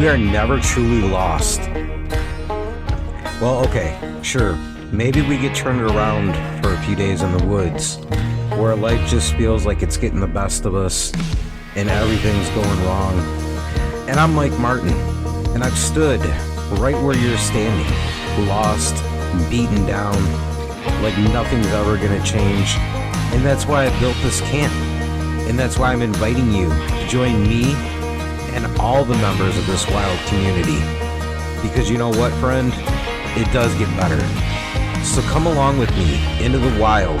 we are never truly lost. Well, okay, sure, maybe we get turned around for a few days in the woods, where life just feels like it's getting the best of us, and everything's going wrong. And I'm Mike Martin, and I've stood right where you're standing, lost, beaten down, like nothing's ever gonna change. And that's why I built this camp. And that's why I'm inviting you to join me and all the members of this wild community. Because you know what, friend? It does get better. So come along with me into the wild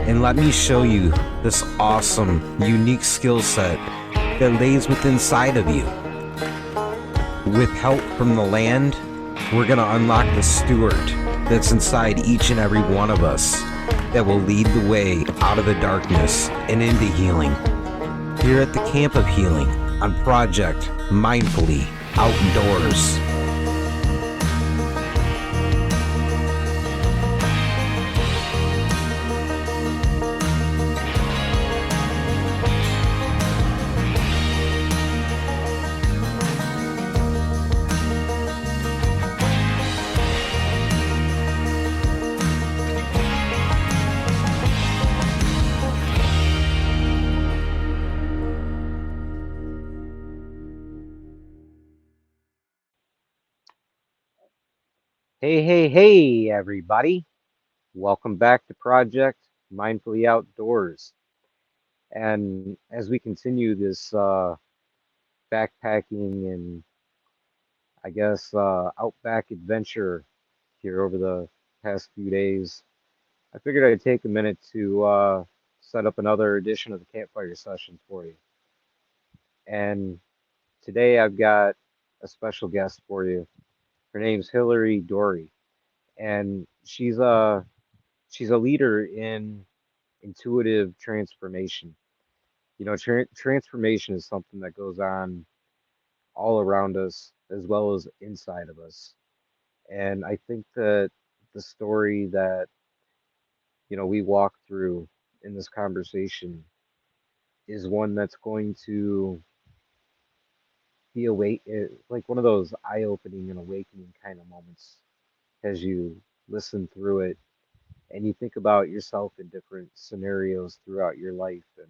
and let me show you this awesome, unique skill set that lays within inside of you. With help from the land, we're going to unlock the steward that's inside each and every one of us that will lead the way out of the darkness and into healing. Here at the Camp of Healing on Project Mindfully Outdoors. Hey, everybody. Welcome back to Project Mindfully Outdoors. And as we continue this backpacking and outback adventure here over the past few days, I figured I'd take a minute to set up another edition of the Campfire Sessions for you. And today I've got a special guest for you. Her name's Hillary Dory, and she's a leader in intuitive transformation. You know, transformation is something that goes on all around us as well as inside of us. And I think that the story that, we walk through in this conversation is one that's going to be like one of those eye-opening and awakening kind of moments as you listen through it and you think about yourself in different scenarios throughout your life and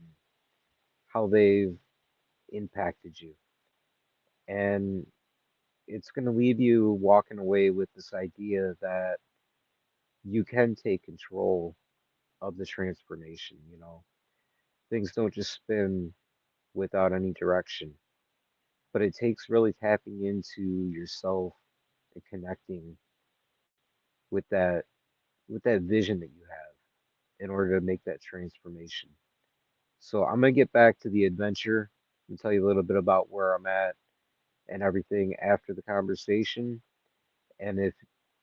how they've impacted you. And it's going to leave you walking away with this idea that you can take control of the transformation. Things don't just spin without any direction, but it takes really tapping into yourself and connecting with that vision that you have in order to make that transformation. So I'm gonna get back to the adventure and tell you a little bit about where I'm at and everything after the conversation. And if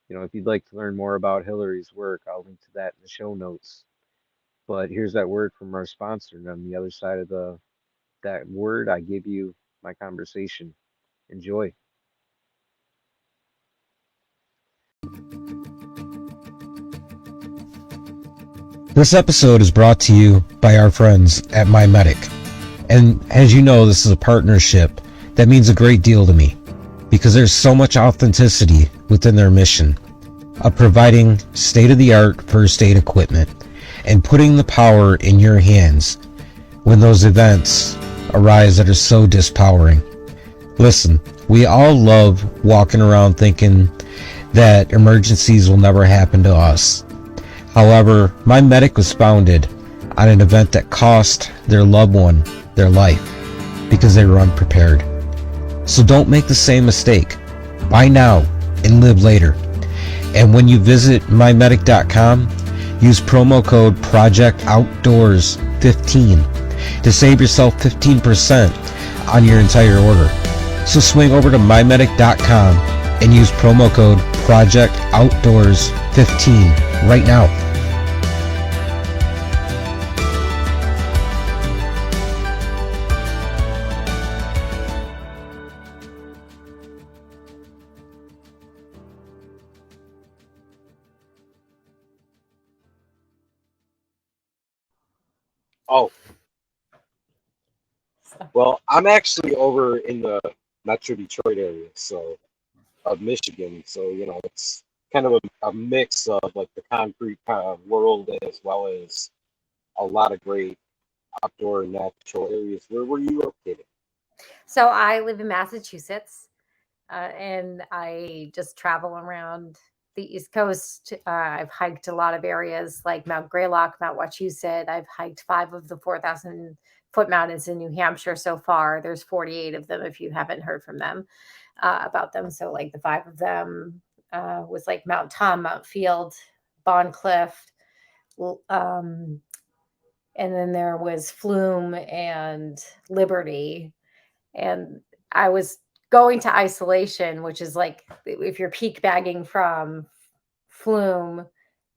you'd like to learn more about Hillary's work, I'll link to that in the show notes. But here's that word from our sponsor, and on the other side of that word, I give you my conversation. Enjoy. This episode is brought to you by our friends at MyMedic. And as you know, this is a partnership that means a great deal to me because there's so much authenticity within their mission of providing state-of-the-art first aid equipment and putting the power in your hands when those events arise that are so dispowering. Listen, we all love walking around thinking that emergencies will never happen to us. However, MyMedic was founded on an event that cost their loved one their life because they were unprepared. So don't make the same mistake. Buy now and live later. And when you visit mymedic.com, use promo code PROJECTOUTDOORS15 to save yourself 15% on your entire order. So swing over to mymedic.com and use promo code PROJECTOUTDOORS15 right now. Oh, well, I'm actually over in the Metro Detroit area, so of Michigan. So it's kind of a mix of like the concrete kind of world as well as a lot of great outdoor natural areas. Where were you located? So I live in Massachusetts, and I just travel around the East Coast. I've hiked a lot of areas like Mount Greylock, Mount Wachusett. I've hiked 5 of the 4,000 foot mountains in New Hampshire so far. There's 48 of them if you haven't heard from them about them. So, like the 5 of them was like Mount Tom, Mount Field, Bon Cliff, um, and then there was Flume and Liberty. And I was going to isolation, which is like if you're peak bagging from Flume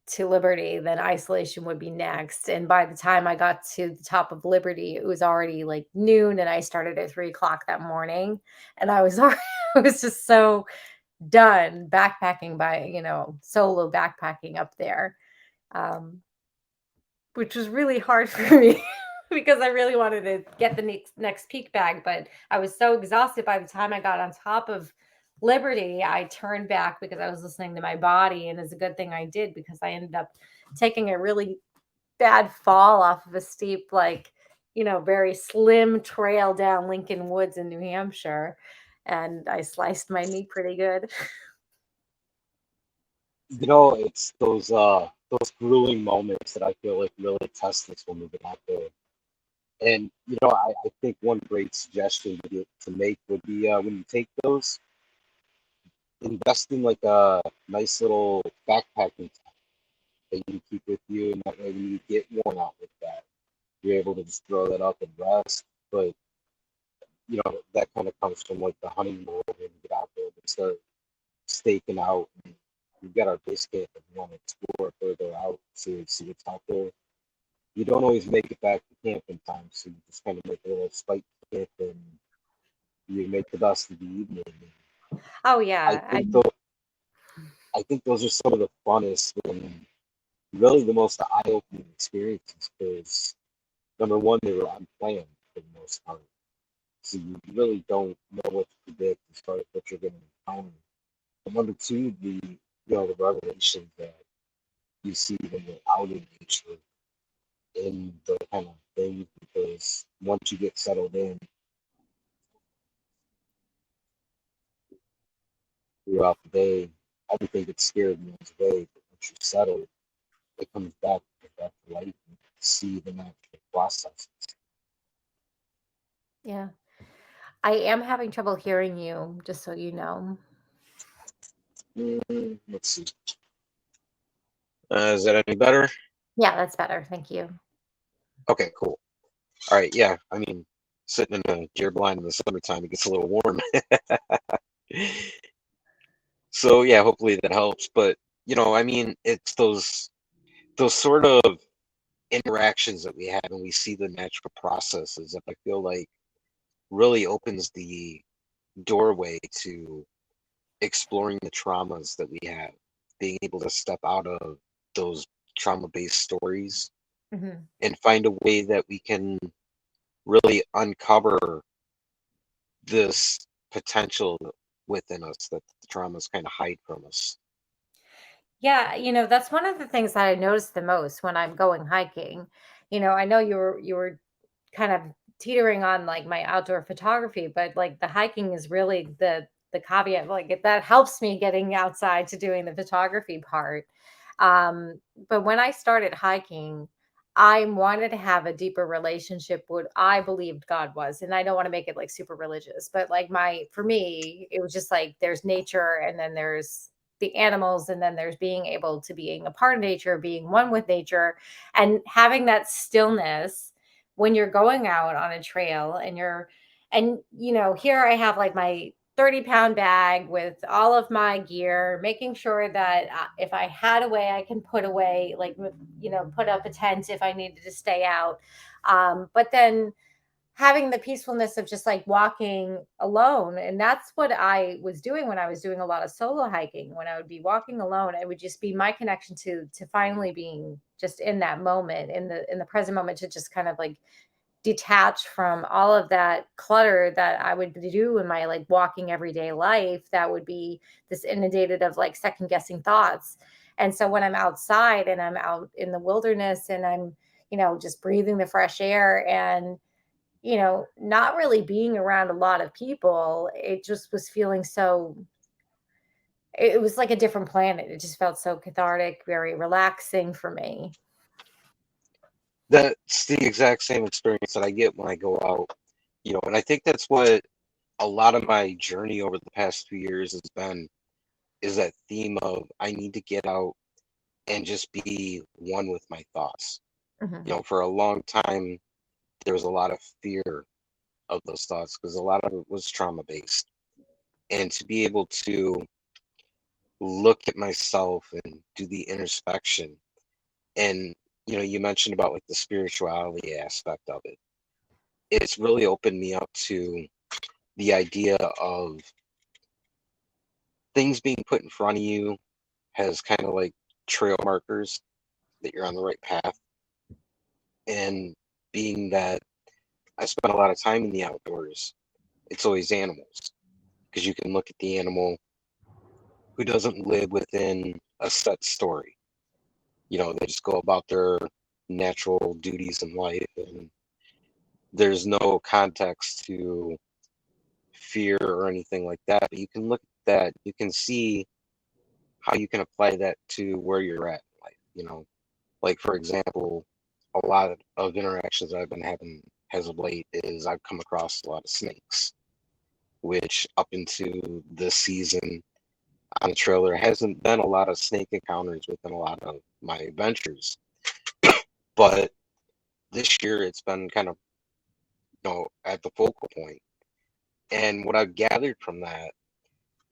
to Liberty, then isolation would be next. And by the time I got to the top of Liberty, it was already like noon, and I started at 3 o'clock that morning. And I was already, I was just so done backpacking by, solo backpacking up there. Um, which was really hard for me because I really wanted to get the next peak bag, but I was so exhausted by the time I got on top of Liberty. I turned back because I was listening to my body, and it's a good thing I did because I ended up taking a really bad fall off of a steep, like, very slim trail down Lincoln Woods in New Hampshire, and I sliced my knee pretty good. It's those grueling moments that I feel like really test us when we get out there. And I think one great suggestion to make would be when you take those, invest in like a nice little backpacking that you keep with you, and that way when you get worn out with that, you're able to just throw that up and rest. But that kind of comes from like the hunting world when you get out there and start staking out. And we've got our base camp and we want to explore further out to see what's out there. You don't always make it back to camp in time, so you just kind of make a little spike camp and you make the best of the evening. Oh I yeah, think though, I think those are some of the funnest and really the most eye-opening experiences because number one, they were unplanned for the most part, so you really don't know what to predict as far as what you're going to encounter. And number two, the revelations that you see when you're out in nature in the kind of things because once you get settled in throughout the day, everything gets scared and goes away. But once you're settled, it comes back to life and see the natural processes. yeah. I am having trouble hearing you, just so you know. Let's see. Is that any better? Yeah, that's better. Thank you. Okay, cool. All right, yeah. I mean, sitting in a deer blind in the summertime, it gets a little warm. So yeah, hopefully that helps. But I mean, it's those sort of interactions that we have and we see the natural processes that I feel like really opens the doorway to exploring the traumas that we have, being able to step out of those trauma-based stories Mhm. and find a way that we can really uncover this potential within us that the traumas kind of hide from us. Yeah, that's one of the things that I notice the most when I'm going hiking. I know you were kind of teetering on like my outdoor photography, but like the hiking is really the caveat. Like that helps me getting outside to doing the photography part. Um, but when I started hiking, I wanted to have a deeper relationship with what I believed God was. And I don't want to make it like super religious, but like for me, it was just like there's nature and then there's the animals and then there's being able to being a part of nature, being one with nature, and having that stillness when you're going out on a trail and here I have like my 30-pound bag with all of my gear, making sure that if I had a way I can put away, like, put up a tent if I needed to stay out. But then having the peacefulness of just like walking alone. And that's what I was doing when I was doing a lot of solo hiking. When I would be walking alone, it would just be my connection to finally being just in that moment, in the present moment, to just kind of like detach from all of that clutter that I would do in my like walking everyday life that would be this inundated of like second guessing thoughts. And so when I'm outside and I'm out in the wilderness and I'm, just breathing the fresh air and, not really being around a lot of people, it just was feeling so, it was like a different planet. It just felt so cathartic, very relaxing for me. That's the exact same experience that I get when I go out, and I think that's what a lot of my journey over the past 2 years has been, is that theme of I need to get out and just be one with my thoughts. Hmm. For a long time, there was a lot of fear of those thoughts because a lot of it was trauma based. And to be able to look at myself and do the introspection, and you mentioned about like the spirituality aspect of it, it's really opened me up to the idea of things being put in front of you has kind of like trail markers that you're on the right path. And being that I spend a lot of time in the outdoors, it's always animals, because you can look at the animal who doesn't live within a set story. They just go about their natural duties in life, and there's no context to fear or anything like that. But you can look at that, you can see how you can apply that to where you're at in life. Like, for example, a lot of interactions I've been having as of late is I've come across a lot of snakes, which up into this season on the trail, there hasn't been a lot of snake encounters within a lot of my adventures. But this year it's been kind of, at the focal point. And what I've gathered from that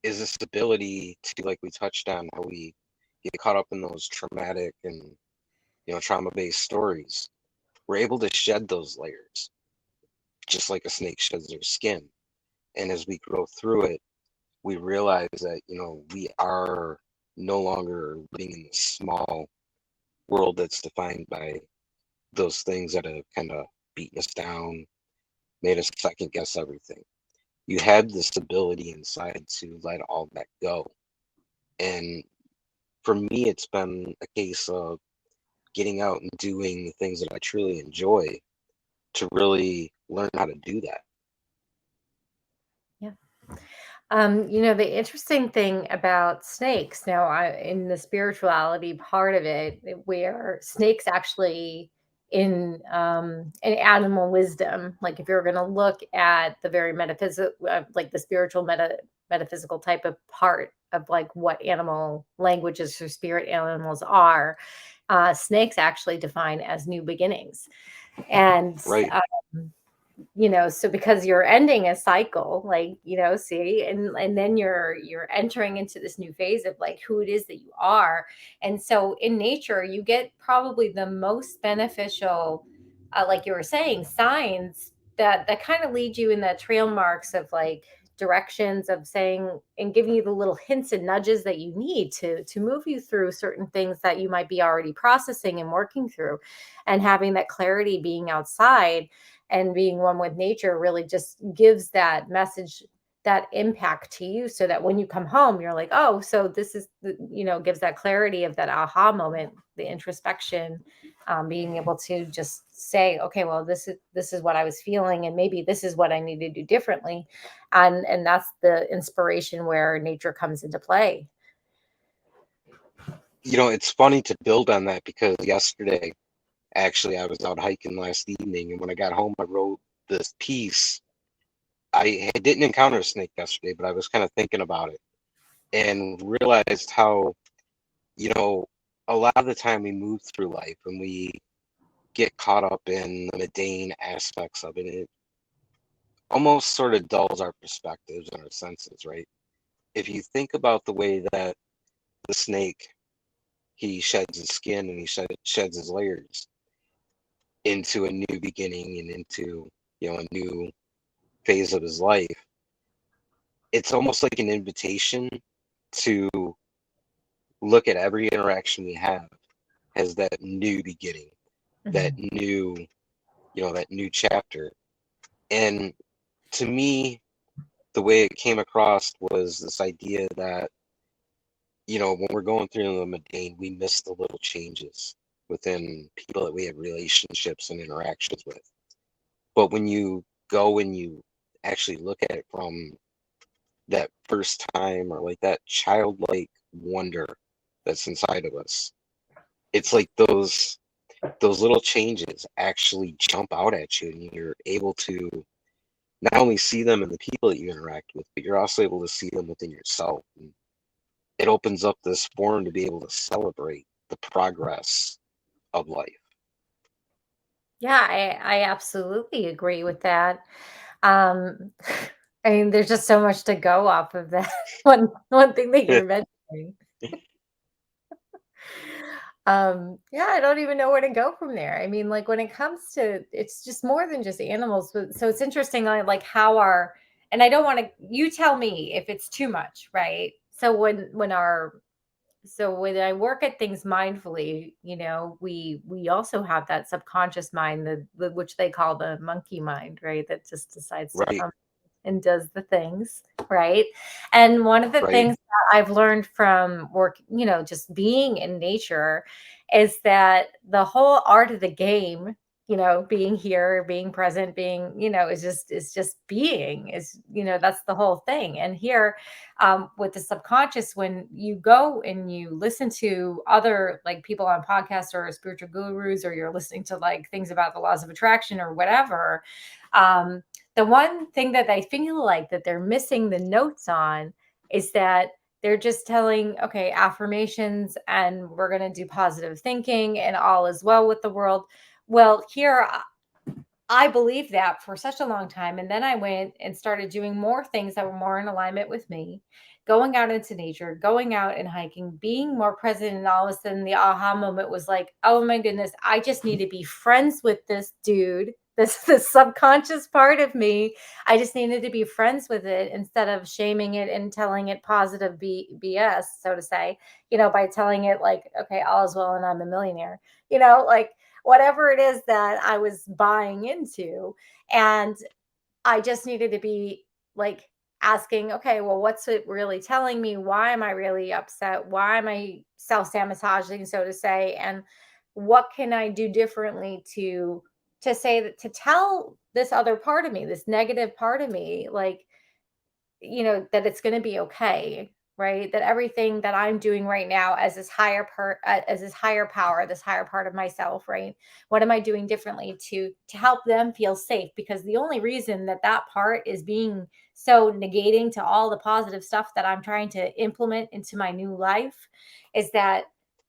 is this ability to, like we touched on, how we get caught up in those traumatic and, trauma-based stories. We're able to shed those layers, just like a snake sheds their skin. And as we grow through it, we realize that, we are no longer living in this small world that's defined by those things that have kind of beaten us down, made us second guess everything. You have this ability inside to let all that go. And for me, it's been a case of getting out and doing the things that I truly enjoy to really learn how to do that. Yeah. The interesting thing about snakes now, in the spirituality part of it, where snakes actually in animal wisdom, like if you're going to look at the very metaphysical, like the spiritual metaphysical type of part of like what animal languages or spirit animals are, snakes actually define as new beginnings. And Right. so because you're ending a cycle, like, see, and then you're entering into this new phase of like who it is that you are. And so in nature you get probably the most beneficial, like you were saying, signs that kind of lead you in the trail marks of like directions of saying and giving you the little hints and nudges that you need to move you through certain things that you might be already processing and working through. And having that clarity, being outside and being one with nature, really just gives that message, that impact to you, so that when you come home you're like, oh, so this is gives that clarity of that aha moment, the introspection, being able to just say, okay, well, this is what I was feeling, and maybe this is what I need to do differently. And that's the inspiration where nature comes into play. It's funny to build on that because yesterday, actually, I was out hiking last evening, and when I got home, I wrote this piece. I didn't encounter a snake yesterday, but I was kind of thinking about it and realized how, you know, a lot of the time we move through life and we get caught up in the mundane aspects of it. It almost sort of dulls our perspectives and our senses, right? If you think about the way that the snake, he sheds his skin and he sheds his layers into a new beginning and into, a new phase of his life, it's almost like an invitation to look at every interaction we have as that new beginning, that Mhm. new, that new chapter. And to me, the way it came across was this idea that, when we're going through the mundane, we miss the little changes within people that we have relationships and interactions with. But when you go and you actually look at it from that first time, or like that childlike wonder that's inside of us, it's like those little changes actually jump out at you, and you're able to not only see them in the people that you interact with, but you're also able to see them within yourself. And it opens up this forum to be able to celebrate the progress of life. Yeah, I absolutely agree with that. Um, I mean, there's just so much to go off of that one thing that you're mentioning. Yeah, I don't even know where to go from there. I mean, like when it comes to, it's just more than just animals. But so it's interesting, like how our, and I don't want to, you tell me if it's too much, right? So when I work at things mindfully, we also have that subconscious mind, which they call the monkey mind, right? That just decides to Right, come and does the things, right? And one of the right, things that I've learned from work, just being in nature, is that the whole art of the game, being here, being present, being, is just being, that's the whole thing. And here, with the subconscious, when you go and you listen to other like people on podcasts or spiritual gurus, or you're listening to like things about the laws of attraction or whatever, um, the one thing that I feel like that they're missing the notes on is that they're just telling, okay, affirmations, and we're going to do positive thinking, and all is well with the world. Well, here I believed that for such a long time. And then I went and started doing more things that were more in alignment with me, going out into nature, going out and hiking, being more present. And all of a sudden, the aha moment was like, oh my goodness, I just need to be friends with this dude. This subconscious part of me. I just needed to be friends with it instead of shaming it and telling it positive BS, so to say, by telling it like, okay, all is well and I'm a millionaire, like whatever it is that I was buying into. And I just needed to be like asking, okay, well, what's it really telling me? Why am I really upset? Why am I self sabotaging, so to say? And what can I do differently to say that, to tell this other part of me, this negative part of me, like, that it's going to be okay, right? That everything that I'm doing right now as this as this higher power, this higher part of myself, right? What am I doing differently to help them feel safe? Because the only reason that that part is being so negating to all the positive stuff that I'm trying to implement into my new life is that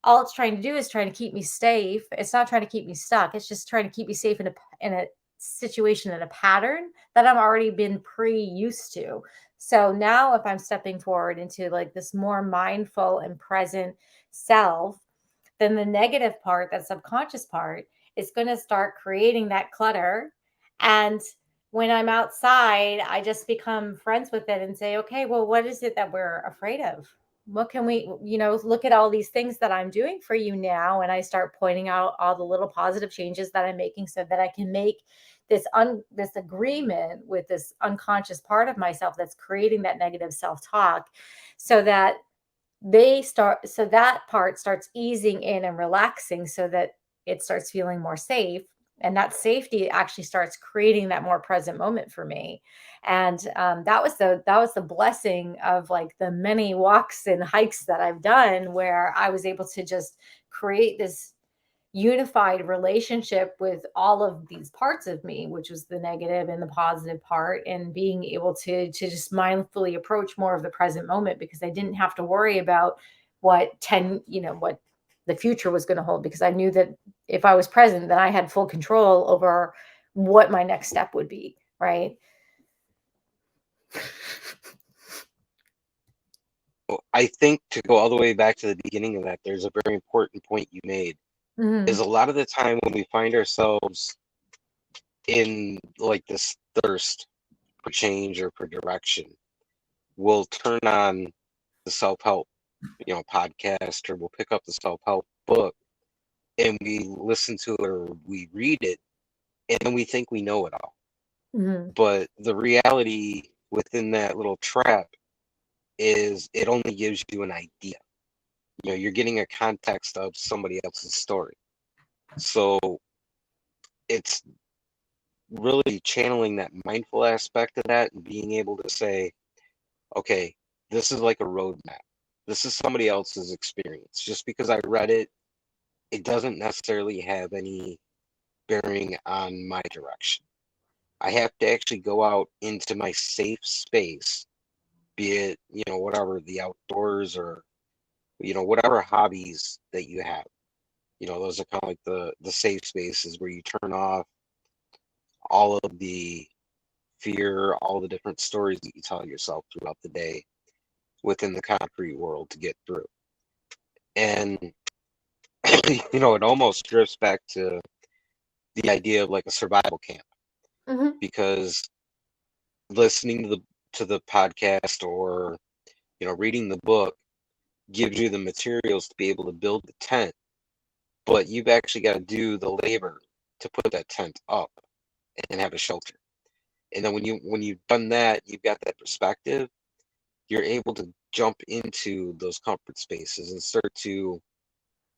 all it's trying to do is trying to keep me safe. It's not trying to keep me stuck. It's just trying to keep me safe in a situation, in a pattern that I'm already been used to. So now if I'm stepping forward into like this more mindful and present self, then the negative part, that subconscious part, is going to start creating that clutter. And when I'm outside, I just become friends with it and say, okay, well, what is it that we're afraid of? What can we, look at all these things that I'm doing for you now. And I start pointing out all the little positive changes that I'm making so that I can make this agreement with this unconscious part of myself that's creating that negative self-talk, so that so that part starts easing in and relaxing, so that it starts feeling more safe. And that safety actually starts creating that more present moment for me. And that was the blessing of like the many walks and hikes that I've done, where I was able to just create this unified relationship with all of these parts of me, which was the negative and the positive part, and being able to just mindfully approach more of the present moment, because I didn't have to worry about what the future was going to hold, because I knew that if I was present, then I had full control over what my next step would be, right? Well, I think to go all the way back to the beginning of that, there's a very important point you made. Is Hmm. a lot of the time when we find ourselves in like this thirst for change or for direction, we'll turn on the self-help, podcast, or we'll pick up the self-help book and we listen to it or we read it, and then we think we know it all. Hmm. But the reality within that little trap is it only gives you an idea. You're getting a context of somebody else's story. So it's really channeling that mindful aspect of that and being able to say, okay, this is like a roadmap. This is somebody else's experience. Just because I read it, it doesn't necessarily have any bearing on my direction. I have to actually go out into my safe space, be it, whatever, the outdoors or, whatever hobbies that you have. Those are kind of like the safe spaces where you turn off all of the fear, all the different stories that you tell yourself throughout the day within the concrete world to get through. And, it almost drifts back to the idea of like a survival camp Hmm. because listening to the podcast or, reading the book gives you the materials to be able to build the tent, but you've actually got to do the labor to put that tent up and have a shelter. And then when you've done that, you've got that perspective, you're able to jump into those comfort spaces and start to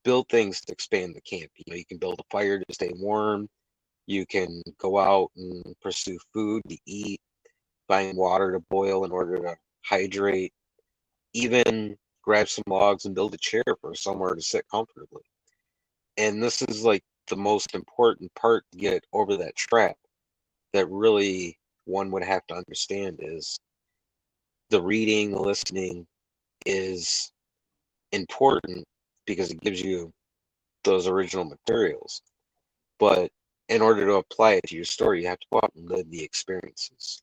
build things to expand the camp. You can build a fire to stay warm. You can go out and pursue food to eat, find water to boil in order to hydrate, even grab some logs and build a chair for somewhere to sit comfortably. And this is like the most important part to get over that trap that really one would have to understand is the reading, the listening is important because it gives you those original materials. But in order to apply it to your story, you have to go out and live the experiences.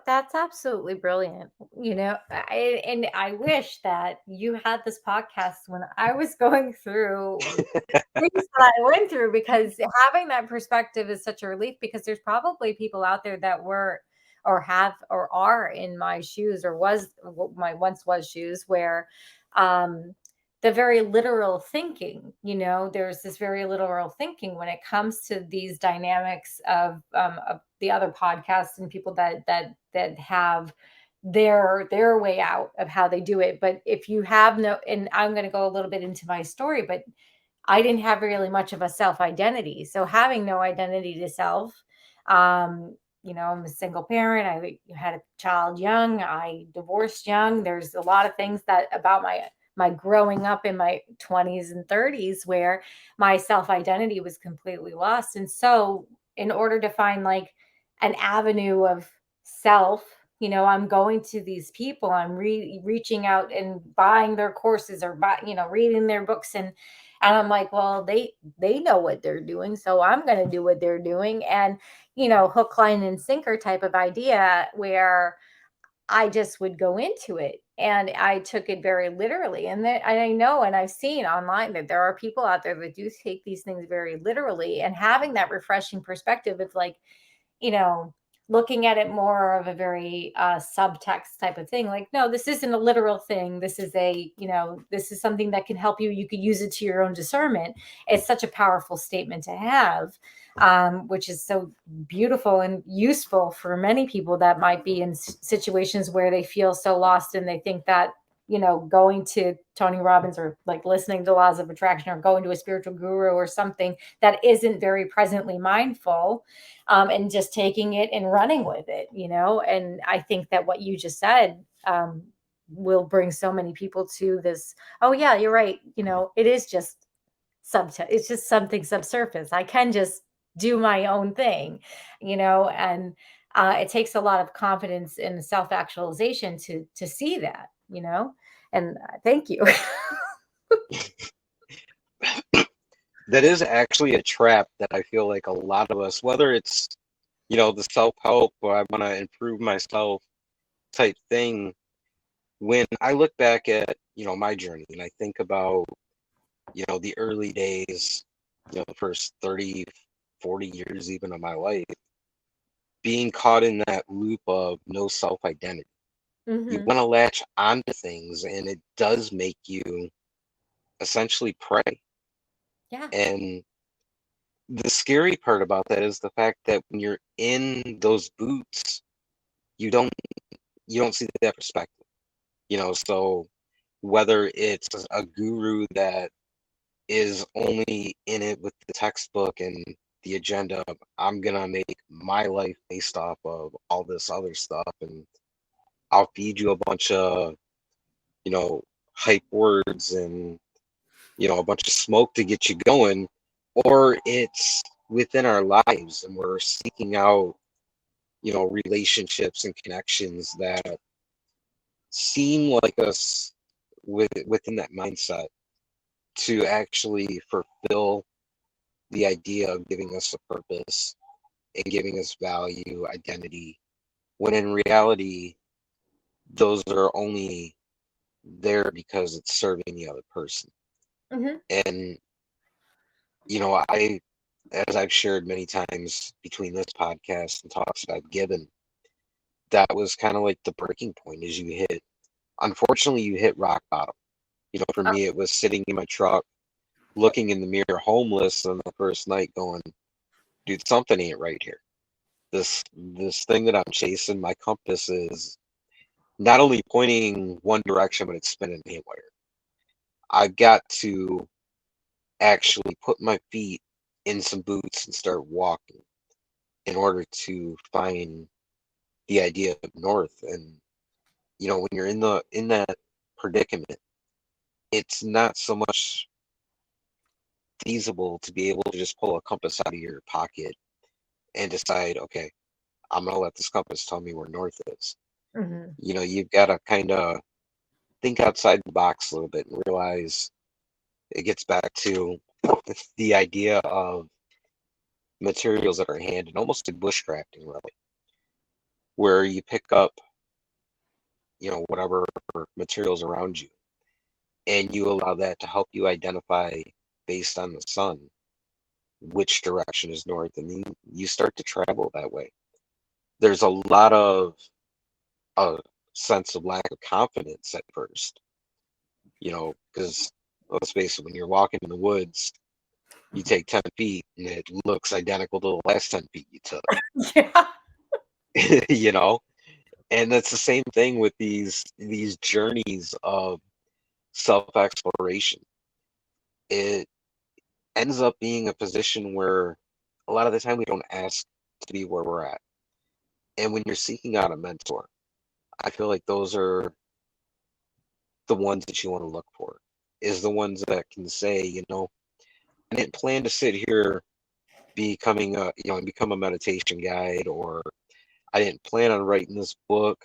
That's absolutely brilliant. And I wish that you had this podcast when I was going through things that I went through, because having that perspective is such a relief, because there's probably people out there that were or have or are in my shoes, or was my once was shoes, where um the very literal thinking, there's this very literal thinking when it comes to these dynamics of the other podcasts and people that have their way out of how they do it. But if you have no, and I'm going to go a little bit into my story, but I didn't have really much of a self identity. So having no identity to self, I'm a single parent. I had a child young. I divorced young. There's a lot of things that about my growing up in my 20s and 30s where my self identity was completely lost. And so, in order to find like an avenue of self, I'm going to these people, I'm reaching out and buying their courses, or reading their books, and I'm like, well, they know what they're doing, so I'm going to do what they're doing. And hook, line, and sinker type of idea, where I just would go into it, and I took it very literally. And that I know, and I've seen online that there are people out there that do take these things very literally, and having that refreshing perspective of like, you know, looking at it more of a very subtext type of thing. Like, no, this isn't a literal thing. This is this is something that can help you. You could use it to your own discernment. It's such a powerful statement to have, which is so beautiful and useful for many people that might be in situations where they feel so lost, and they think that going to Tony Robbins, or like listening to laws of attraction, or going to a spiritual guru or something that isn't very presently mindful, and just taking it and running with it. And I think that what you just said, will bring so many people to this. Oh yeah, you're right. It is just it's just something subsurface. I can just do my own thing, and it takes a lot of confidence and self-actualization to see that, and thank you. That is actually a trap that I feel like a lot of us, whether it's, the self-help or I want to improve myself type thing, when I look back at, my journey and I think about, the early days, the first 30, 40 years even of my life, being caught in that loop of no self-identity. You Hmm. want to latch onto things and it does make you essentially prey. Yeah. And the scary part about that is the fact that when you're in those boots, you don't see that perspective. So whether it's a guru that is only in it with the textbook and the agenda of, I'm gonna make my life based off of all this other stuff, and I'll feed you a bunch of hype words and a bunch of smoke to get you going, or it's within our lives and we're seeking out relationships and connections that seem like us within that mindset to actually fulfill the idea of giving us a purpose and giving us value, identity, when in reality, those are only there because it's serving the other person. Mm-hmm. And, as I've shared many times between this podcast and talks that I've given, that was kind of like the breaking point is unfortunately, you hit rock bottom. For me, it was sitting in my truck, looking in the mirror, homeless on the first night going, dude, something ain't right here. This thing that I'm chasing, my compass is not only pointing one direction, but it's spinning haywire. I've got to actually put my feet in some boots and start walking in order to find the idea of north. And when you're in that predicament, it's not so much feasible to be able to just pull a compass out of your pocket and decide, okay, I'm gonna let this compass tell me where north is. Mm-hmm. You've got to kind of think outside the box a little bit and realize it gets back to the idea of materials that are handed, almost like bushcrafting, really, where you pick up, whatever materials around you, and you allow that to help you identify based on the sun which direction is north, and then you start to travel that way. There's a lot of a sense of lack of confidence at first, because let's face it, when you're walking in the woods, you take 10 feet and it looks identical to the last 10 feet you took. Yeah. And that's the same thing with these journeys of self-exploration. It ends up being a position where a lot of the time we don't ask to be where we're at. And when you're seeking out a mentor, I feel like those are the ones that you want to look for, is the ones that can say, I didn't plan to sit here becoming become a meditation guide, or I didn't plan on writing this book.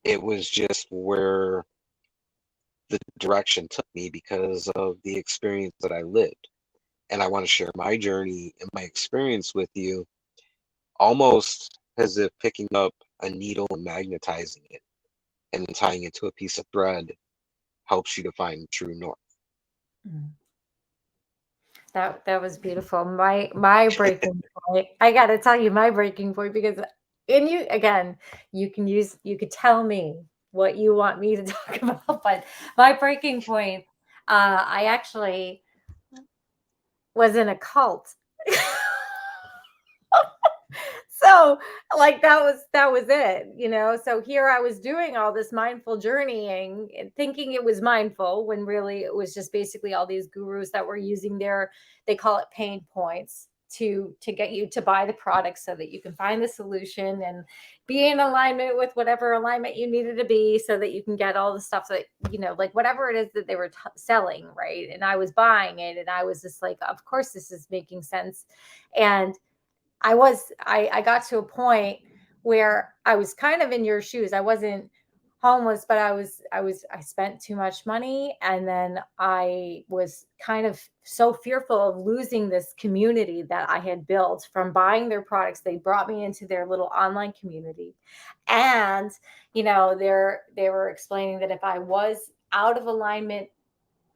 It was just where the direction took me because of the experience that I lived. And I want to share my journey and my experience with you, almost as if picking up a needle and magnetizing it and then tying it to a piece of thread helps you to find true north. That was beautiful. My breaking point. I got to tell you my breaking point, because and you again, you could tell me what you want me to talk about, but my breaking point, I actually was in a cult. So like that was it. So here I was doing all this mindful journeying and thinking it was mindful, when really it was just basically all these gurus that were using they call it pain points to get you to buy the product so that you can find the solution and be in alignment with whatever alignment you needed to be, so that you can get all the stuff that like whatever it is that they were selling, right? And I was buying it, and I was just like, of course this is making sense. And I got to a point where I was kind of in your shoes. I wasn't homeless, but I spent too much money. And then I was kind of so fearful of losing this community that I had built from buying their products. They brought me into their little online community. And, they were explaining that if I was out of alignment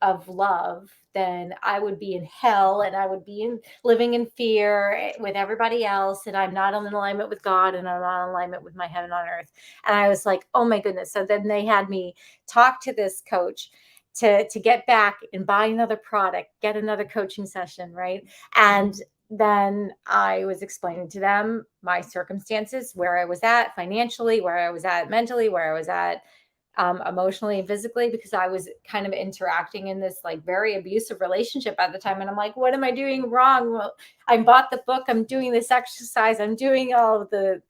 of love, then I would be in hell, and I would be living in fear with everybody else. And I'm not in alignment with God, and I'm not in alignment with my heaven on earth. And I was like, oh my goodness. So then they had me talk to this coach to get back and buy another product, get another coaching session. Right. And then I was explaining to them my circumstances, where I was at financially, where I was at mentally, where I was at emotionally and physically, because I was kind of interacting in this like very abusive relationship at the time. And I'm like, what am I doing wrong? Well, I bought the book. I'm doing this exercise. I'm doing all the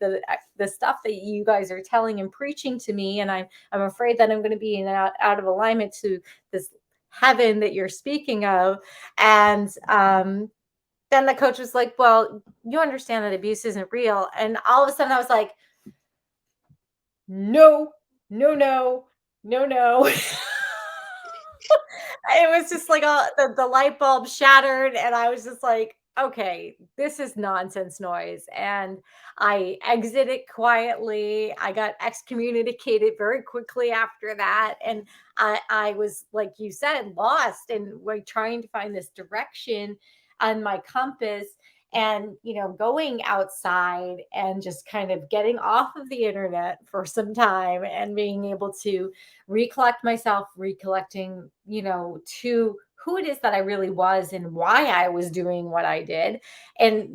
stuff that you guys are telling and preaching to me. And I'm afraid that I'm going to be out of alignment to this heaven that you're speaking of. And then the coach was like, well, you understand that abuse isn't real. And all of a sudden I was like, no, no, no, no, no. It was just like the light bulb shattered, and I was just like, okay, this is nonsense noise. And I exited quietly. I got excommunicated very quickly after that. And I was, like you said, lost and like trying to find this direction on my compass, and going outside and just kind of getting off of the internet for some time and being able to recollect myself, recollecting, to who it is that I really was and why I was doing what I did. And,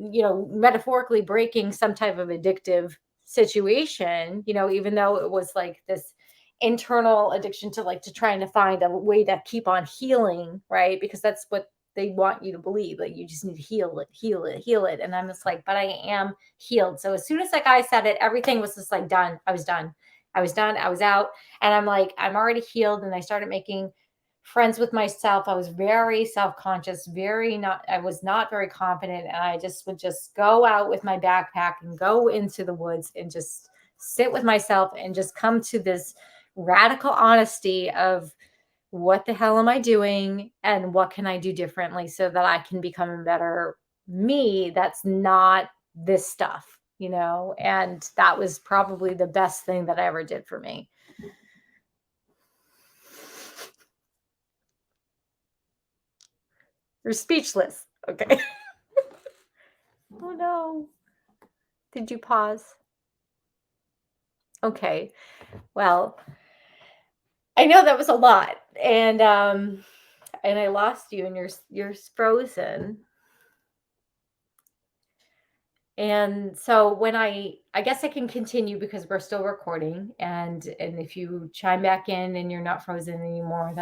metaphorically breaking some type of addictive situation, even though it was like this internal addiction to like to trying to find a way to keep on healing, right? Because that's what they want you to believe. Like you just need to heal it, heal it, heal it. And I'm just like, but I am healed. So as soon as that guy said it, everything was just like done. I was done. I was done. I was out. And I'm like, I'm already healed. And I started making friends with myself. I was very self-conscious, I was not very confident. And I just would just go out with my backpack and go into the woods and just sit with myself and just come to this radical honesty of what the hell am I doing and what can I do differently so that I can become a better me that's not this stuff, and that was probably the best thing that I ever did for me. You're speechless. Okay. Oh no. Did you pause? Okay. Well, I know that was a lot, and I lost you, and you're frozen. And so when I guess I can continue because we're still recording, and if you chime back in and you're not frozen anymore,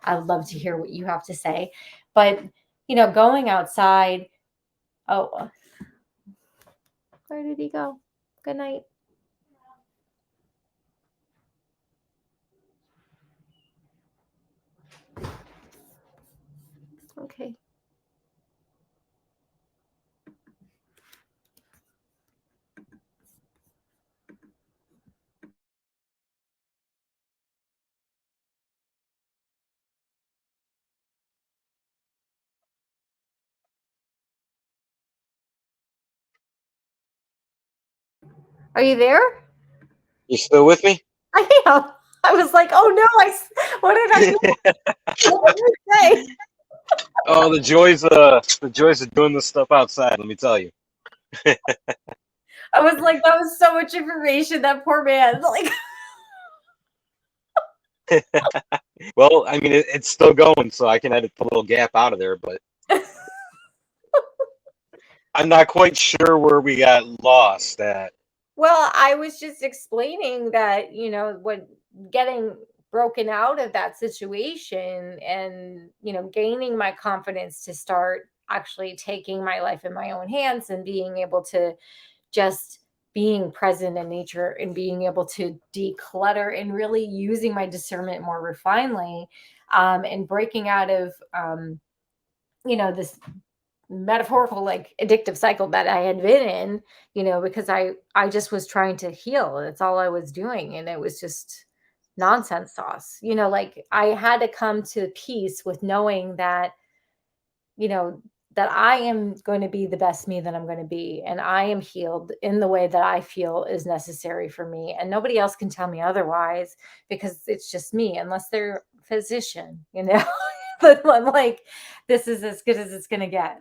I'd love to hear what you have to say. But going outside. Oh, where did he go? Good night. Okay. Are you there? You still with me? I am. I was like, oh no, what did I do? What did I say? Oh, the joys of doing this stuff outside. Let me tell you. I was like, that was so much information. That poor man. Like, Well, I mean, it's still going, so I can edit the little gap out of there, but I'm not quite sure where we got lost at. well, I was just explaining that, when getting broken out of that situation and, gaining my confidence to start actually taking my life in my own hands and being able to just being present in nature and being able to declutter and really using my discernment more refinedly, and breaking out of, this metaphorical like addictive cycle that I had been in, because I just was trying to heal. That's all I was doing. And it was just nonsense sauce. Like I had to come to peace with knowing that, you know, that I am going to be the best me that I'm going to be. And I am healed in the way that I feel is necessary for me. And nobody else can tell me otherwise because it's just me, unless they're a physician, But I'm like, this is as good as it's going to get.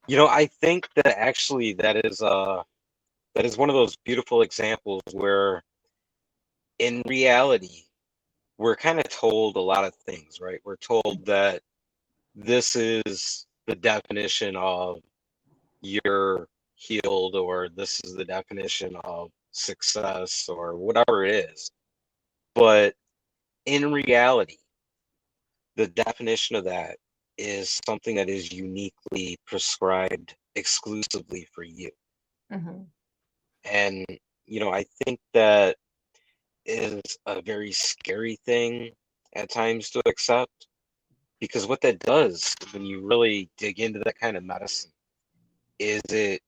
I think that actually that is one of those beautiful examples where in reality we're kind of told a lot of things, right? We're told that this is the definition of you're healed, or this is the definition of success, or whatever it is. But in reality, the definition of that is something that is uniquely prescribed exclusively for you. Mm-hmm. And, I think that is a very scary thing at times to accept, because what that does when you really dig into that kind of medicine is it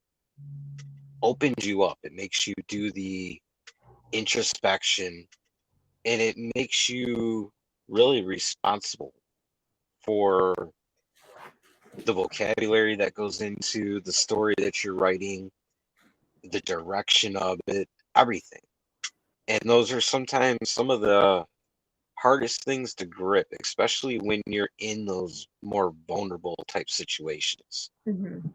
opens you up. It makes you do the introspection, and it makes you really responsible for the vocabulary that goes into the story that you're writing, the direction of it, everything. And those are sometimes some of the hardest things to grip, especially when you're in those more vulnerable type situations. Mm-hmm.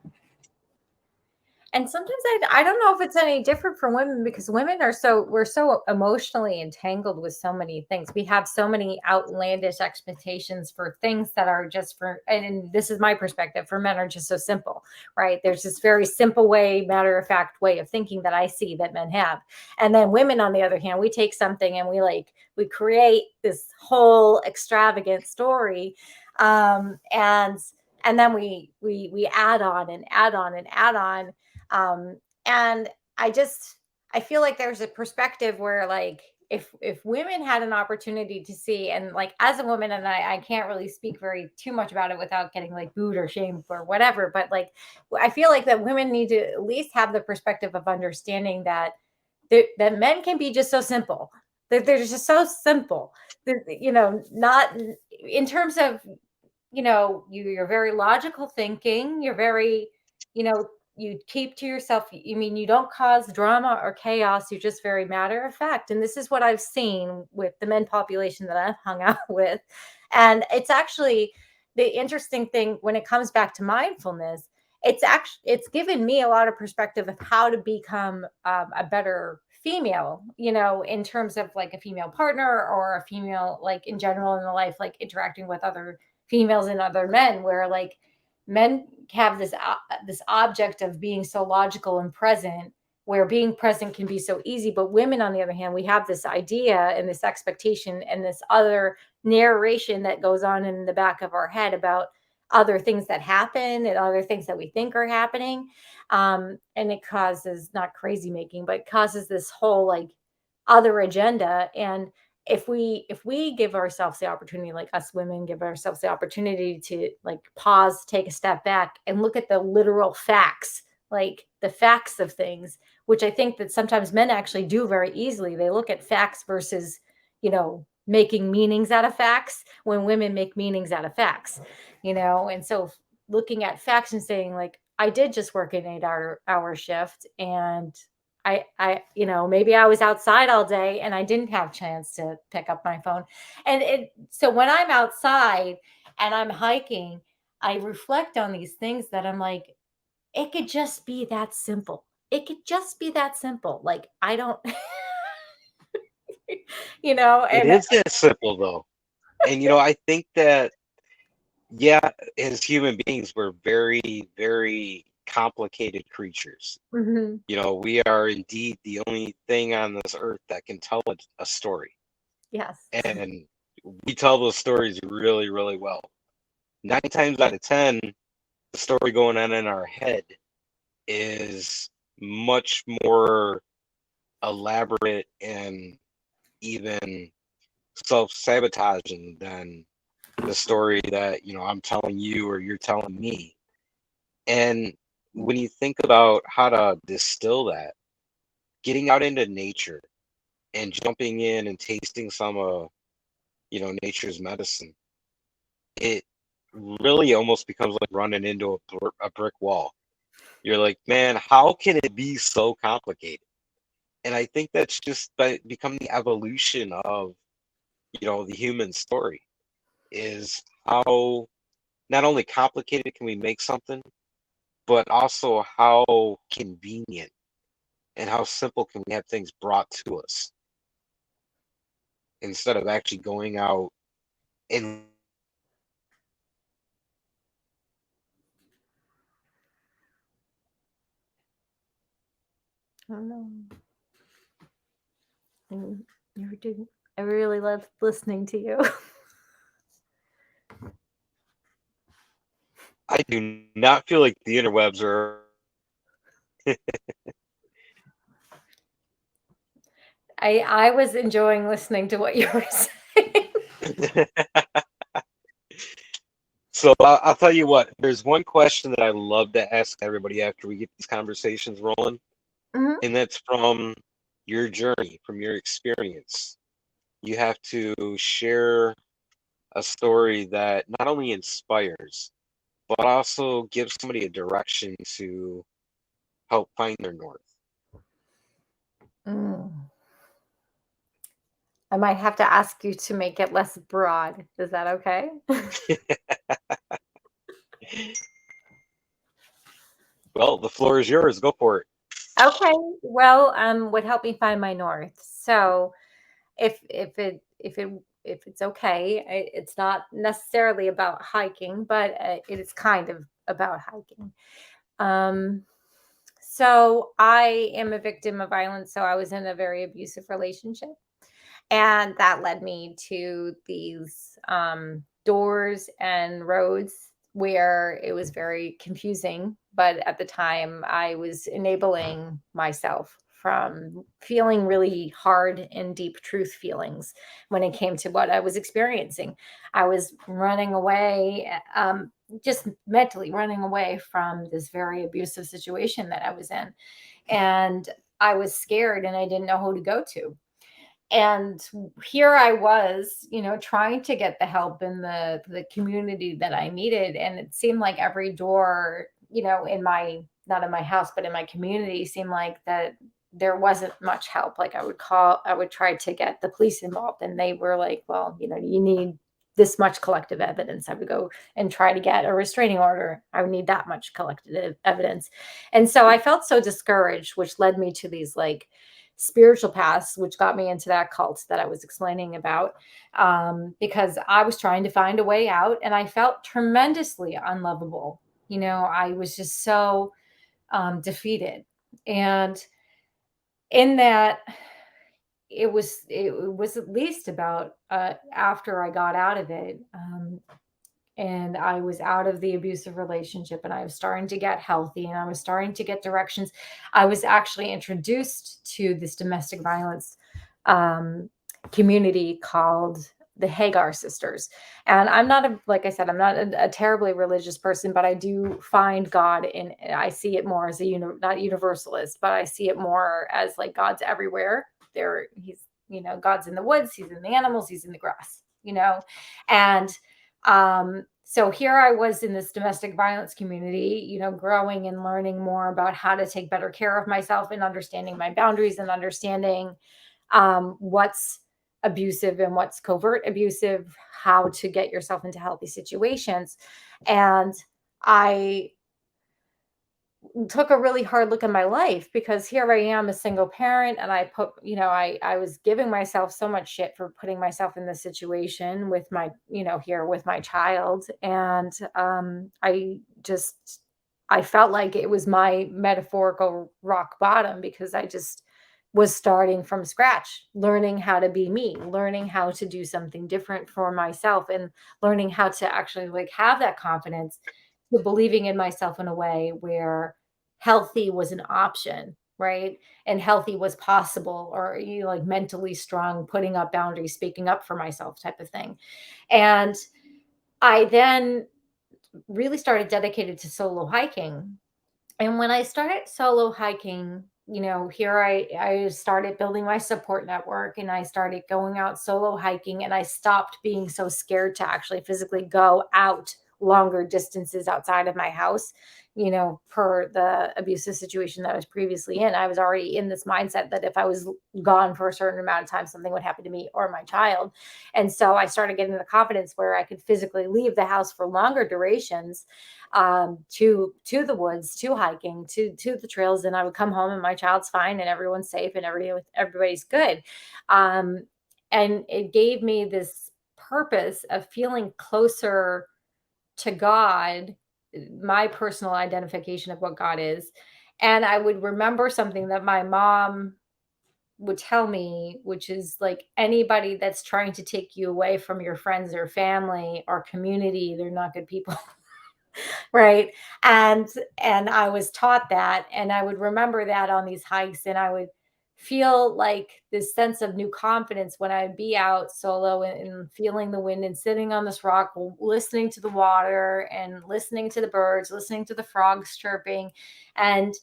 And sometimes I don't know if it's any different for women, because women are we're so emotionally entangled with so many things. We have so many outlandish expectations for things that are just and this is my perspective, for men are just so simple, right? There's this very simple way, matter of fact way of thinking that I see that men have. And then women, on the other hand, we take something and we create this whole extravagant story. And then we add on and add on and add on. And I feel like there's a perspective where, like, if women had an opportunity to see, and like as a woman, and I can't really speak very too much about it without getting like booed or shamed or whatever, but like I feel like that women need to at least have the perspective of understanding that that men can be just so simple, that they're just so simple, that, not in terms of, you're very logical thinking, you're very, you keep to yourself. You mean you don't cause drama or chaos. You're just very matter of fact. And this is what I've seen with the men population that I've hung out with. And it's actually the interesting thing when it comes back to mindfulness. It's given me a lot of perspective of how to become a better female, in terms of like a female partner, or a female, like in general in the life, like interacting with other females and other men, where like men have this object of being so logical and present, where being present can be so easy. But women, on the other hand, we have this idea and this expectation and this other narration that goes on in the back of our head about other things that happen and other things that we think are happening. And it causes, not crazy making, but it causes this whole like other agenda. And if we give ourselves the opportunity, like us women give ourselves the opportunity to like pause, take a step back, and look at the literal facts, like the facts of things, which I think that sometimes men actually do very easily. They look at facts versus, making meanings out of facts, when women make meanings out of facts. And so looking at facts and saying, like, I did just work an 8-hour shift, and maybe I was outside all day and I didn't have a chance to pick up my phone. So when I'm outside and I'm hiking, I reflect on these things that I'm like, it could just be that simple. It could just be that simple. Like, I don't, It and is that simple, though. And, I think that, yeah, as human beings, we're very, very complicated creatures. Mhm. We are indeed the only thing on this earth that can tell a story. Yes. And we tell those stories really, really well. 9 times out of 10, the story going on in our head is much more elaborate and even self-sabotaging than the story that, I'm telling you or you're telling me. And when you think about how to distill that, getting out into nature and jumping in and tasting some of, nature's medicine, it really almost becomes like running into a brick wall. You're like, man, how can it be so complicated? And I think that's just become the evolution of, the human story, is how not only complicated can we make something, but also how convenient and how simple can we have things brought to us, instead of actually going out and don't know. You're doing. I really love listening to you. I do not feel like the interwebs are. I was enjoying listening to what you were saying. So I'll tell you what. There's one question that I love to ask everybody after we get these conversations rolling, Mhm. and that's from your journey, from your experience. You have to share a story that not only inspires, but also gives somebody a direction to help find their north. Mm. I might have to ask you to make it less broad. Is that okay? Well, the floor is yours. Go for it. Okay. Well, what helped me find my north. So, if it's okay, it's not necessarily about hiking, but it is kind of about hiking. Um, so I am a victim of violence. So I was in a very abusive relationship. And that led me to these doors and roads where it was very confusing. But at the time, I was enabling myself from feeling really hard and deep truth feelings when it came to what I was experiencing. I was running away, just mentally running away from this very abusive situation that I was in. And I was scared and I didn't know who to go to. And here I was, trying to get the help in the community that I needed. And it seemed like every door, in my not in my house, but in my community seemed like that there wasn't much help. Like I would try to get the police involved, and they were like, well, you need this much collective evidence. I would go and try to get a restraining order. I would need that much collective evidence. And so I felt so discouraged, which led me to these like spiritual paths, which got me into that cult that I was explaining about, because I was trying to find a way out and I felt tremendously unlovable. I was just so defeated. And in that, it was at least about after I got out of it. And I was out of the abusive relationship and I was starting to get healthy and I was starting to get directions. I was actually introduced to this domestic violence um, community called the Hagar Sisters. And like I said, I'm not a terribly religious person, but I do find God in, I see it more as not universalist, but I see it more as like God's everywhere. God's in the woods, he's in the animals, he's in the grass, and so here I was in this domestic violence community, growing and learning more about how to take better care of myself and understanding my boundaries and understanding what's abusive and what's covert abusive, how to get yourself into healthy situations. And I took a really hard look at my life because here I am, a single parent, and I was giving myself so much shit for putting myself in this situation with my, here with my child. And I felt like it was my metaphorical rock bottom because I just was starting from scratch, learning how to be me, learning how to do something different for myself, and learning how to actually like have that confidence, to believing in myself in a way where healthy was an option, right? And healthy was possible, or like mentally strong, putting up boundaries, speaking up for myself type of thing. And I then really started dedicated to solo hiking. And when I started solo hiking, here I started building my support network and I started going out solo hiking and I stopped being so scared to actually physically go out longer distances outside of my house, per the abusive situation that I was previously in. I was already in this mindset that if I was gone for a certain amount of time, something would happen to me or my child. And so I started getting the confidence where I could physically leave the house for longer durations, to the woods, to hiking, to the trails, and I would come home and my child's fine and everyone's safe and everybody's good. Um, and it gave me this purpose of feeling closer to God, my personal identification of what God is, And I would remember something that my mom would tell me, which is like, anybody that's trying to take you away from your friends or family or community, they're not good people. Right. And I was taught that, and I would remember that on these hikes, and I would feel like this sense of new confidence when I'd be out solo and feeling the wind and sitting on this rock, listening to the water and listening to the birds, listening to the frogs chirping. And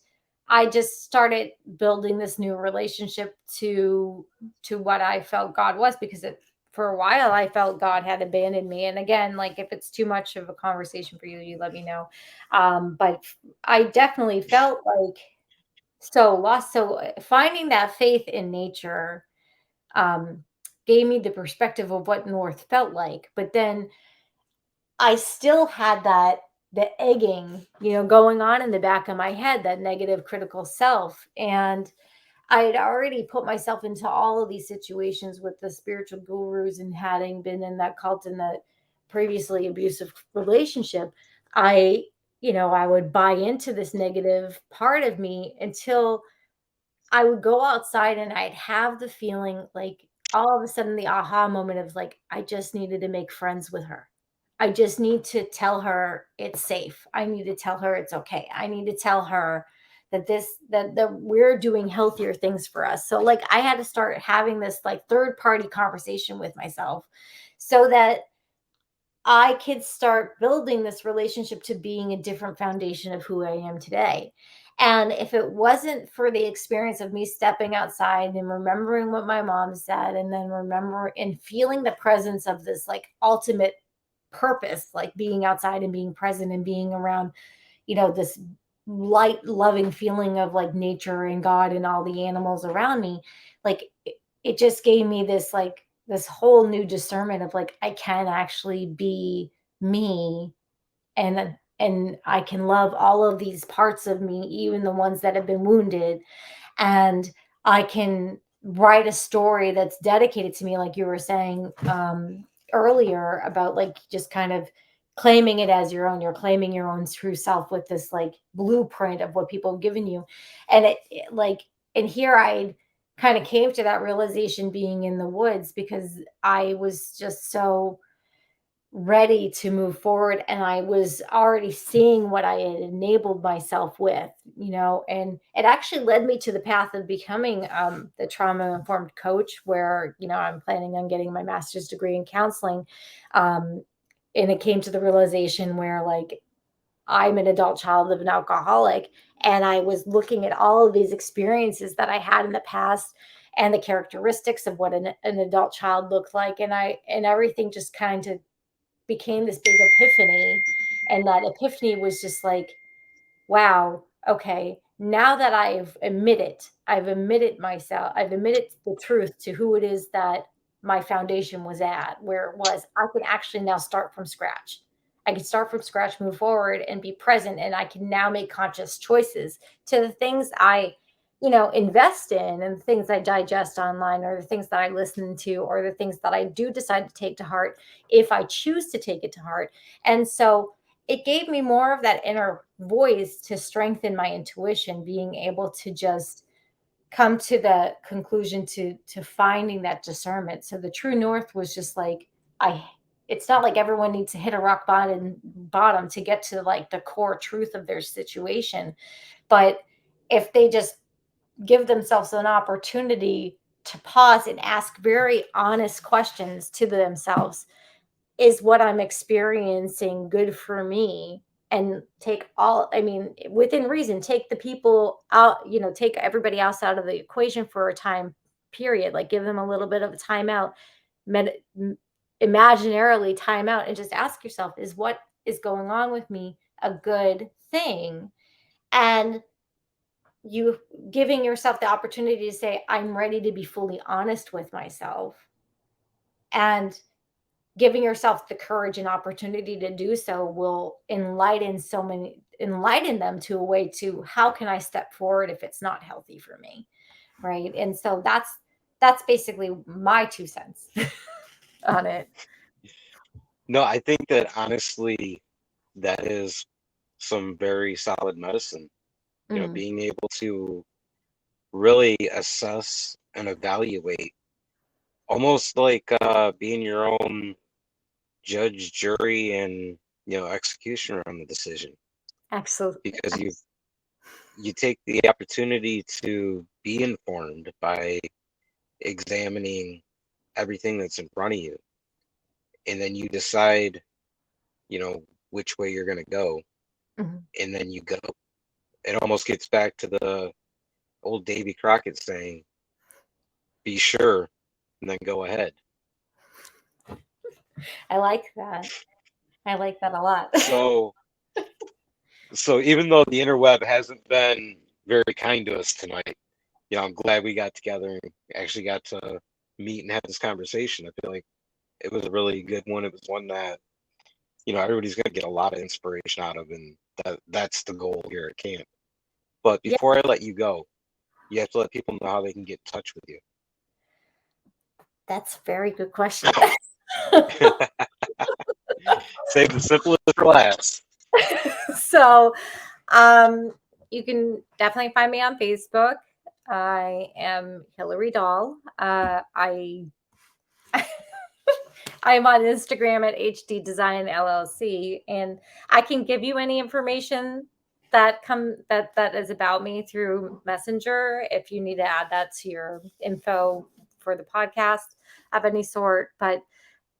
I just started building this new relationship to what I felt God was, because for a while I felt God had abandoned me. And again, like, if it's too much of a conversation for you, you let me know. But I definitely felt like so lost. So finding that faith in nature um, gave me the perspective of what North felt like. But then I still had the egging, going on in the back of my head, that negative critical self. And I had already put myself into all of these situations with the spiritual gurus, and having been in that cult in that previously abusive relationship. I, I would buy into this negative part of me until I would go outside and I'd have the feeling like, all of a sudden, the aha moment of like, I just needed to make friends with her. I just need to tell her it's safe. I need to tell her it's okay. I need to tell her that we're doing healthier things for us. So like, I had to start having this like third party conversation with myself, so that I could start building this relationship to being a different foundation of who I am today. And if it wasn't for the experience of me stepping outside and remembering what my mom said, and then remember and feeling the presence of this like ultimate purpose, like being outside and being present and being around, this light loving feeling of like nature and God and all the animals around me, like it just gave me this like this whole new discernment of like, I can actually be me, and I can love all of these parts of me, even the ones that have been wounded. And I can write a story that's dedicated to me, like you were saying earlier, about like just kind of claiming it as your own. You're claiming your own true self with this like blueprint of what people have given you. And like, and here I kind of came to that realization being in the woods, because I was just so ready to move forward, and I was already seeing what I had enabled myself with, and it actually led me to the path of becoming the trauma informed coach, where I'm planning on getting my master's degree in counseling. And it came to the realization where like, I'm an adult child of an alcoholic, and I was looking at all of these experiences that I had in the past, and the characteristics of what an adult child looked like, and everything just kind of became this big epiphany. And that epiphany was just like, wow, okay, now that I've admitted myself, I've admitted the truth to who it is that my foundation was at, where it was, I can actually now start from scratch. I can start from scratch, move forward, and be present. And I can now make conscious choices to the things I, invest in, and the things I digest online, or the things that I listen to, or the things that I do decide to take to heart, if I choose to take it to heart. And so it gave me more of that inner voice to strengthen my intuition, being able to just come to the conclusion to finding that discernment. So the true north was just like, I it's not like everyone needs to hit a rock bottom to get to like the core truth of their situation. But if they just give themselves an opportunity to pause and ask very honest questions to themselves, is what I'm experiencing good for me? And within reason, take the people out, take everybody else out of the equation for a time period, like give them a little bit of a timeout, med- imaginarily time out, and just ask yourself, is what is going on with me a good thing? And you giving yourself the opportunity to say, I'm ready to be fully honest with myself, and giving yourself the courage and opportunity to do so will enlighten them to a way to, how can I step forward if it's not healthy for me, right? And so that's basically my 2 cents on it. No, I think that honestly, that is some very solid medicine. Mm. being able to really assess and evaluate, almost like being your own judge, jury, and executioner on the decision, Absolutely. because you take the opportunity to be informed by examining everything that's in front of you, and then you decide, which way you're going to go, Mhm. and then you go. It almost gets back to the old Davy Crockett saying, "Be sure, and then go ahead." I like that. I like that a lot. So, so even though the interweb hasn't been very kind to us tonight, I'm glad we got together and actually got to meet and have this conversation. I feel like it was a really good one. It was one that, everybody's going to get a lot of inspiration out of, and that's the goal here at camp. But Yeah, before I let you go, you have to let people know how they can get in touch with you. that's a very good question. Save the simplest for last. So, um, you can definitely find me on Facebook. I am Hillary Dahl. I'm on Instagram at HD Design LLC, and I can give you any information that is about me through Messenger if you need to add that to your info for the podcast of any sort. But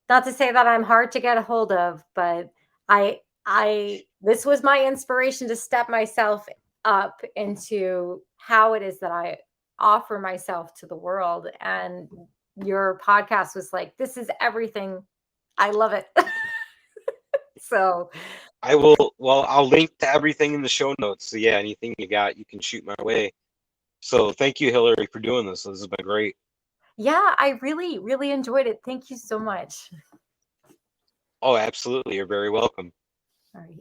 not to say that I'm hard to get a hold of, but I this was my inspiration to step myself up into how it is that I offer myself to the world. And your podcast was like, this is everything. I love it. So I'll link to everything in the show notes. So yeah, anything you got, you can shoot my way. So thank you, Hillary, for doing this. This has been great. yeah, I really, really enjoyed it. Thank you so much. Oh, absolutely. You're very welcome. All right.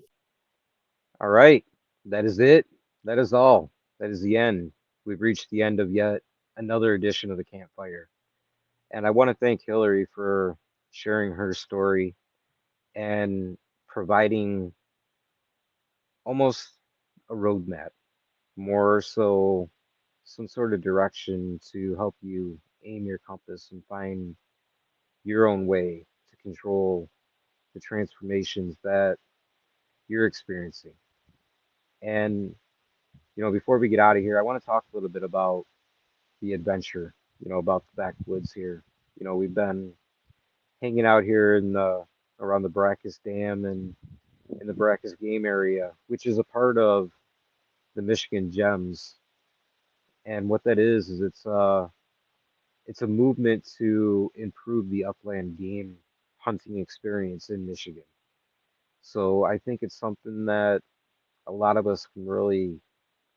All right, that is it. That is all. That is the end. We've reached the end of yet another edition of the Campfire. And I want to thank Hillary for sharing her story and providing almost a roadmap, more so some sort of direction to help you aim your compass and find your own way to control the transformations that you're experiencing. And, before we get out of here, I want to talk a little bit about the adventure, about the backwoods here. We've been hanging out here in the around the Brackus Dam and in the Brackus Game Area, which is a part of the Michigan Gems. And what that is it's a movement to improve the upland game hunting experience in Michigan. So I think it's something that a lot of us can really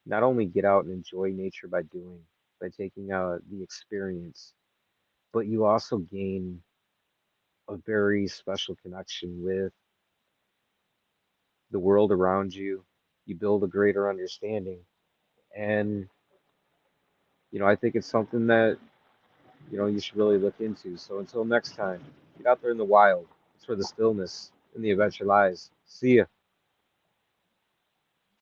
not only get out and enjoy nature by taking the experience, but you also gain a very special connection with the world around you. You build a greater understanding. And, I think it's something that, you should really look into. So until next time, get out there in the wild. It's where the stillness and the adventure lies. See ya.